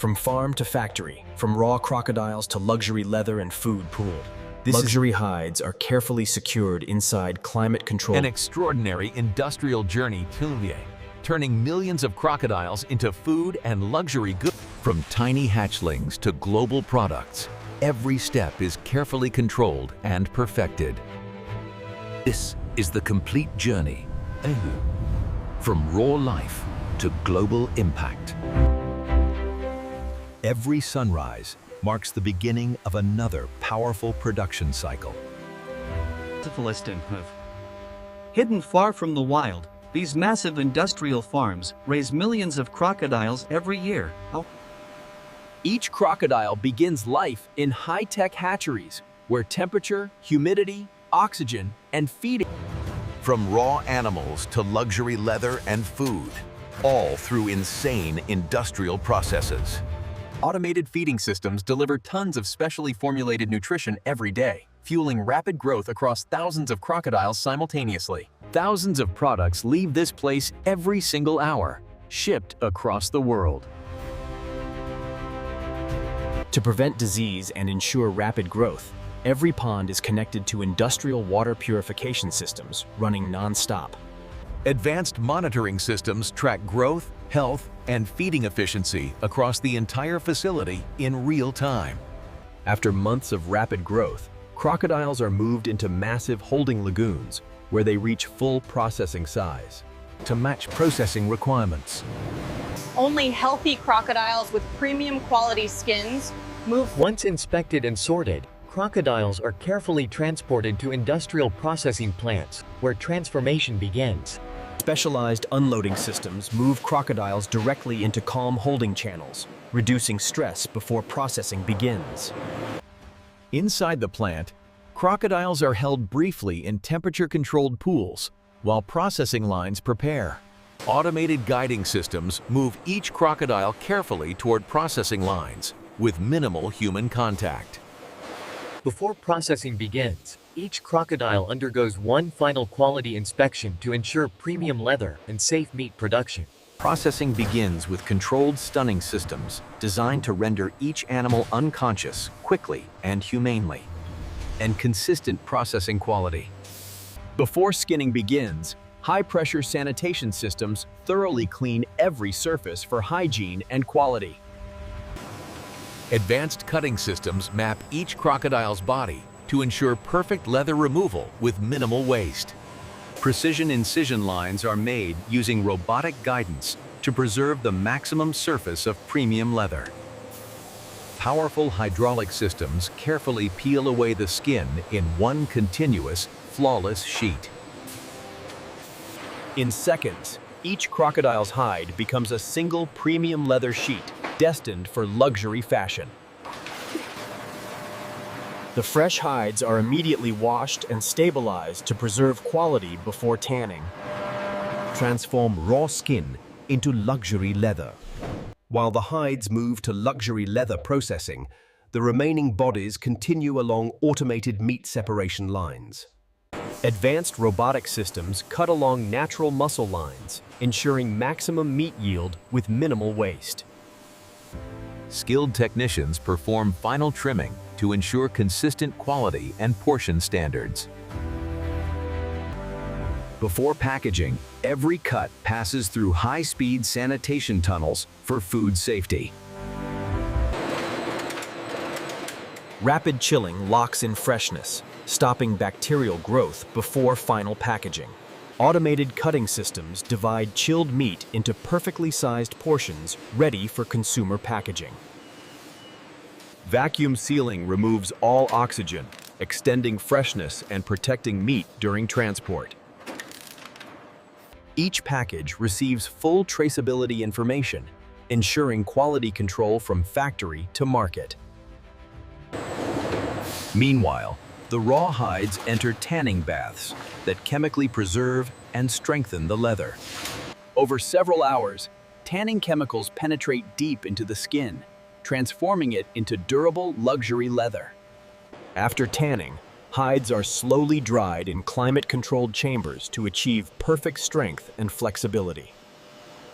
From farm to factory, from raw crocodiles to luxury leather and food pooled. Luxury hides are carefully secured inside climate-controlled. An extraordinary industrial journey turning millions of crocodiles into food and luxury goods. From tiny hatchlings to global products, every step is carefully controlled and perfected. This is the complete journey, from raw life to global impact. Every sunrise marks the beginning of another powerful production cycle. Hidden far from the wild, these massive industrial farms raise millions of crocodiles every year. Each crocodile begins life in high-tech hatcheries, where temperature, humidity, oxygen, and feeding. From raw animals to luxury leather and food, all through insane industrial processes. Automated feeding systems deliver tons of specially formulated nutrition every day, fueling rapid growth across thousands of crocodiles simultaneously. Thousands of products leave this place every single hour, shipped across the world. To prevent disease and ensure rapid growth, every pond is connected to industrial water purification systems running non-stop. Advanced monitoring systems track growth, health, and feeding efficiency across the entire facility in real time. After months of rapid growth, crocodiles are moved into massive holding lagoons where they reach full processing size To match processing requirements. Only healthy crocodiles with premium quality skins move. Once inspected and sorted, crocodiles are carefully transported to industrial processing plants, where transformation begins. Specialized unloading systems move crocodiles directly into calm holding channels, reducing stress before processing begins. Inside the plant, crocodiles are held briefly in temperature-controlled pools while processing lines prepare. Automated guiding systems move each crocodile carefully toward processing lines with minimal human contact. Before processing begins, each crocodile undergoes one final quality inspection to ensure premium leather and safe meat production. Processing begins with controlled stunning systems designed to render each animal unconscious quickly and humanely, and consistent processing quality. Before skinning begins, high-pressure sanitation systems thoroughly clean every surface for hygiene and quality. Advanced cutting systems map each crocodile's body to ensure perfect leather removal with minimal waste. Precision incision lines are made using robotic guidance to preserve the maximum surface of premium leather. Powerful hydraulic systems carefully peel away the skin in one continuous, flawless sheet. In seconds, each crocodile's hide becomes a single premium leather sheet destined for luxury fashion. The fresh hides are immediately washed and stabilized to preserve quality before tanning. Transform raw skin into luxury leather. While the hides move to luxury leather processing, the remaining bodies continue along automated meat separation lines. Advanced robotic systems cut along natural muscle lines, ensuring maximum meat yield with minimal waste. Skilled technicians perform final trimming to ensure consistent quality and portion standards. Before packaging, every cut passes through high-speed sanitation tunnels for food safety. Rapid chilling locks in freshness, stopping bacterial growth before final packaging. Automated cutting systems divide chilled meat into perfectly sized portions ready for consumer packaging. Vacuum sealing removes all oxygen, extending freshness and protecting meat during transport. Each package receives full traceability information, ensuring quality control from factory to market. Meanwhile, the raw hides enter tanning baths that chemically preserve and strengthen the leather. Over several hours, tanning chemicals penetrate deep into the skin, transforming it into durable luxury leather. After tanning, hides are slowly dried in climate-controlled chambers to achieve perfect strength and flexibility.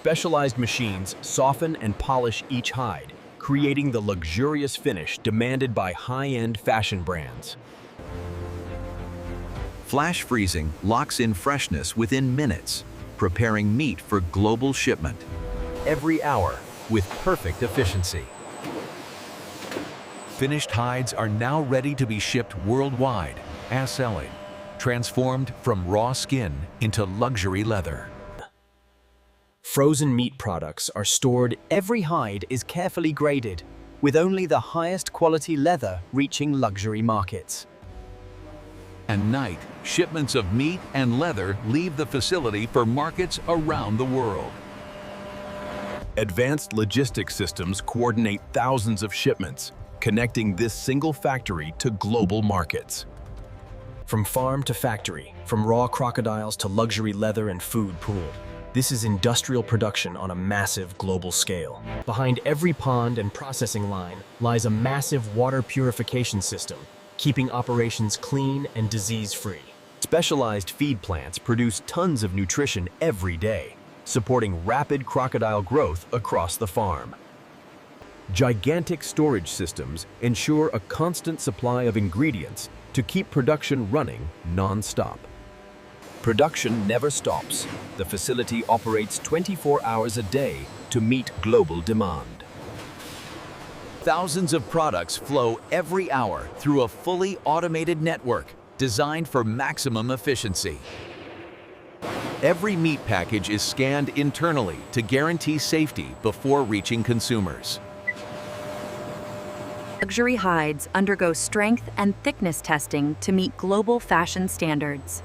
Specialized machines soften and polish each hide, creating the luxurious finish demanded by high-end fashion brands. Flash freezing locks in freshness within minutes, preparing meat for global shipment every hour with perfect efficiency. Finished hides are now ready to be shipped worldwide as selling, transformed from raw skin into luxury leather. Frozen meat products are stored. Every hide is carefully graded, with only the highest quality leather reaching luxury markets. At night, shipments of meat and leather leave the facility for markets around the world. Advanced logistics systems coordinate thousands of shipments, connecting this single factory to global markets. From farm to factory, from raw crocodiles to luxury leather and food pooled, this is industrial production on a massive global scale. Behind every pond and processing line lies a massive water purification system, keeping operations clean and disease-free. Specialized feed plants produce tons of nutrition every day, supporting rapid crocodile growth across the farm. Gigantic storage systems ensure a constant supply of ingredients to keep production running non-stop. Production never stops. The facility operates 24 hours a day to meet global demand. Thousands of products flow every hour through a fully automated network designed for maximum efficiency. Every meat package is scanned internally to guarantee safety before reaching consumers. Luxury hides undergo strength and thickness testing to meet global fashion standards.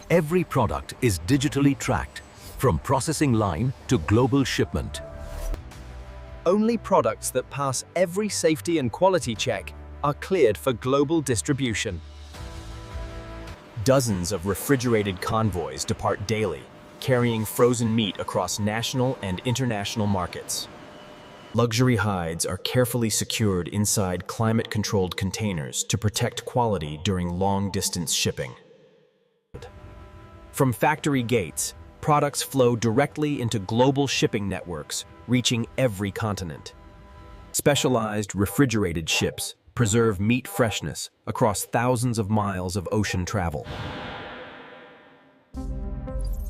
Every product is digitally tracked, from processing line to global shipment. Only products that pass every safety and quality check are cleared for global distribution. Dozens of refrigerated convoys depart daily, carrying frozen meat across national and international markets. Luxury hides are carefully secured inside climate-controlled containers to protect quality during long-distance shipping. From factory gates, products flow directly into global shipping networks, reaching every continent. Specialized refrigerated ships preserve meat freshness across thousands of miles of ocean travel.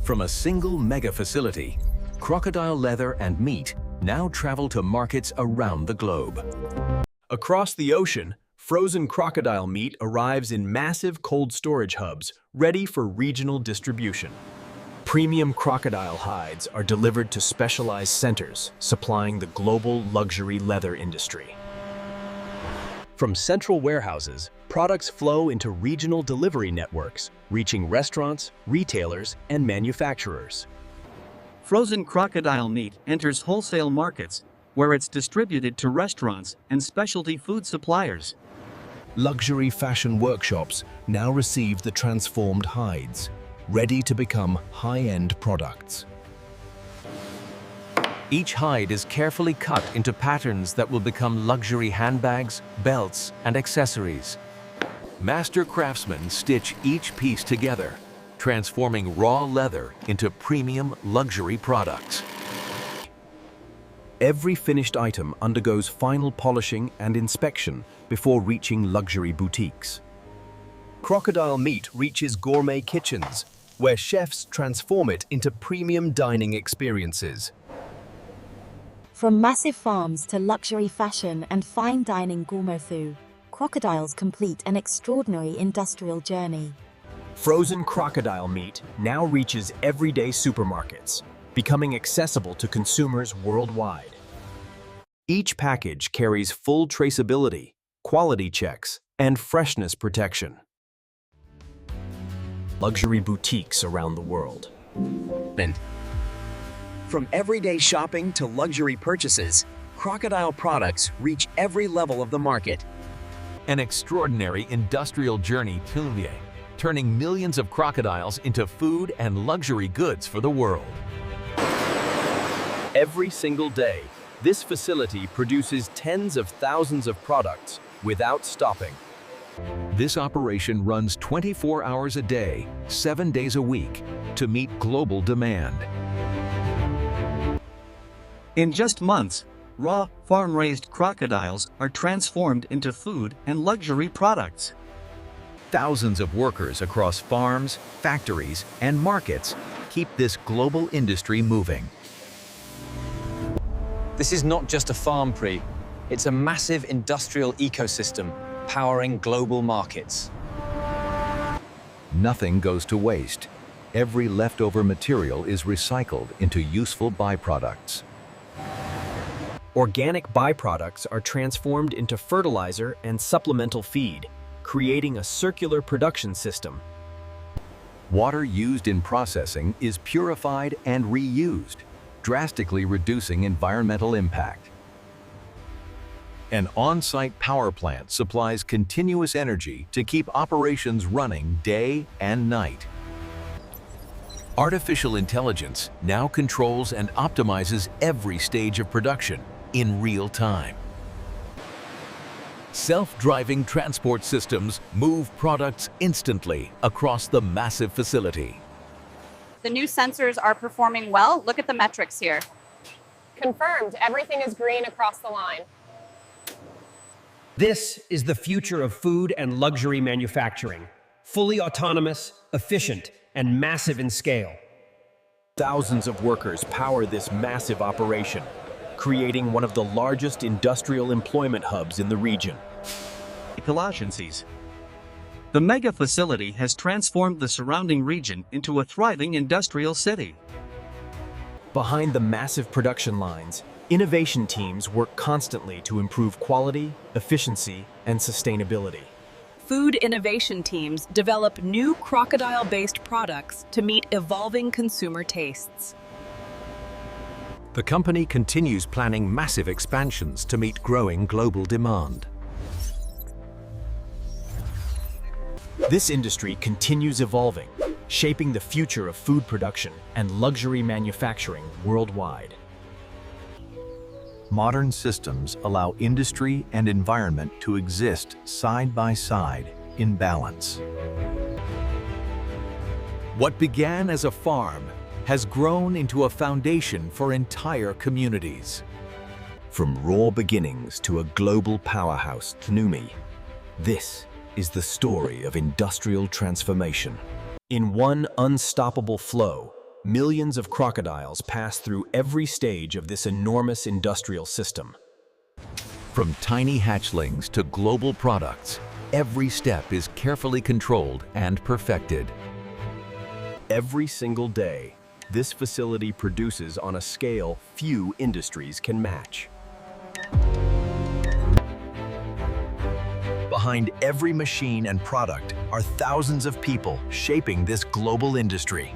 From a single mega facility, crocodile leather and meat now travel to markets around the globe. Across the ocean, frozen crocodile meat arrives in massive cold storage hubs, ready for regional distribution. Premium crocodile hides are delivered to specialized centers, supplying the global luxury leather industry. From central warehouses, products flow into regional delivery networks, reaching restaurants, retailers, and manufacturers. Frozen crocodile meat enters wholesale markets, where it's distributed to restaurants and specialty food suppliers. Luxury fashion workshops now receive the transformed hides, ready to become high-end products. Each hide is carefully cut into patterns that will become luxury handbags, belts, and accessories. Master craftsmen stitch each piece together, transforming raw leather into premium luxury products. Every finished item undergoes final polishing and inspection before reaching luxury boutiques. Crocodile meat reaches gourmet kitchens, where chefs transform it into premium dining experiences. From massive farms to luxury fashion and fine dining gourmet food, crocodiles complete an extraordinary industrial journey. Frozen crocodile meat now reaches everyday supermarkets, becoming accessible to consumers worldwide. Each package carries full traceability, quality checks, and freshness protection. Luxury boutiques around the world. From everyday shopping to luxury purchases, crocodile products reach every level of the market. An extraordinary industrial journey turning millions of crocodiles into food and luxury goods for the world. Every single day, this facility produces tens of thousands of products without stopping. This operation runs 24 hours a day, 7 days a week, to meet global demand. In just months, raw, farm-raised crocodiles are transformed into food and luxury products. Thousands of workers across farms, factories, and markets keep this global industry moving. This is not just a farm, Pri. It's a massive industrial ecosystem powering global markets. Nothing goes to waste. Every leftover material is recycled into useful byproducts. Organic byproducts are transformed into fertilizer and supplemental feed, creating a circular production system. Water used in processing is purified and reused, drastically reducing environmental impact. An on-site power plant supplies continuous energy to keep operations running day and night. Artificial intelligence now controls and optimizes every stage of production in real time. Self-driving transport systems move products instantly across the massive facility. The new sensors are performing well. Look at the metrics here. Confirmed. Everything is green across the line. This is the future of food and luxury manufacturing. Fully autonomous, efficient, and massive in scale. Thousands of workers power this massive operation, creating one of the largest industrial employment hubs in the region. Ecologencies. The mega facility has transformed the surrounding region into a thriving industrial city. Behind the massive production lines, innovation teams work constantly to improve quality, efficiency, and sustainability. Food innovation teams develop new crocodile-based products to meet evolving consumer tastes. The company continues planning massive expansions to meet growing global demand. This industry continues evolving, shaping the future of food production and luxury manufacturing worldwide. Modern systems allow industry and environment to exist side by side in balance. What began as a farm has grown into a foundation for entire communities. From raw beginnings to a global powerhouse, Tnumi, this is the story of industrial transformation. In one unstoppable flow, millions of crocodiles pass through every stage of this enormous industrial system. From tiny hatchlings to global products, every step is carefully controlled and perfected. Every single day, this facility produces on a scale few industries can match. Behind every machine and product are thousands of people shaping this global industry.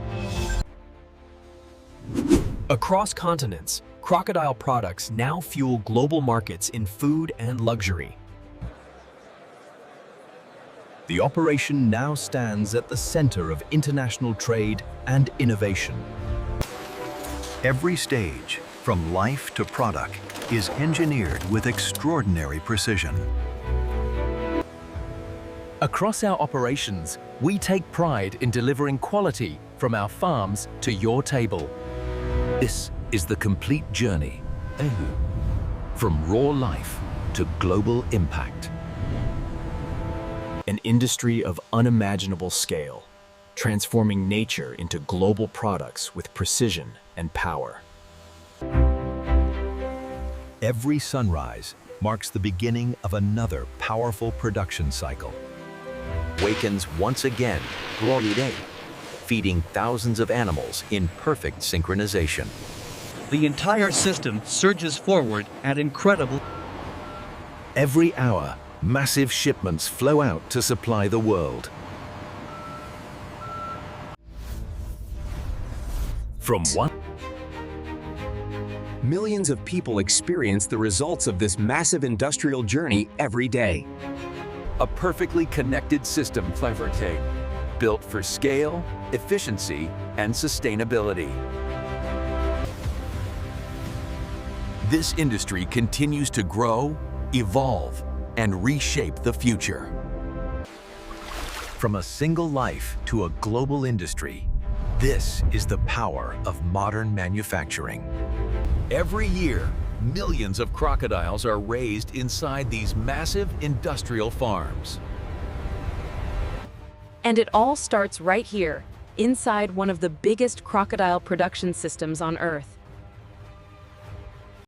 Across continents, crocodile products now fuel global markets in food and luxury. The operation now stands at the center of international trade and innovation. Every stage, from life to product, is engineered with extraordinary precision. Across our operations, we take pride in delivering quality from our farms to your table. This is the complete journey, from raw life to global impact. An industry of unimaginable scale, transforming nature into global products with precision and power. Every sunrise marks the beginning of another powerful production cycle. Wakens once again, feeding thousands of animals in perfect synchronization. The entire system surges forward at incredible. Every hour, massive shipments flow out to supply the world. From one Millions of people experience the results of this massive industrial journey every day. a perfectly connected system, built for scale, efficiency, and sustainability. This industry continues to grow, evolve, and reshape the future. From a single life to a global industry, this is the power of modern manufacturing. Every year, millions of crocodiles are raised inside these massive industrial farms. And it all starts right here, inside one of the biggest crocodile production systems on Earth.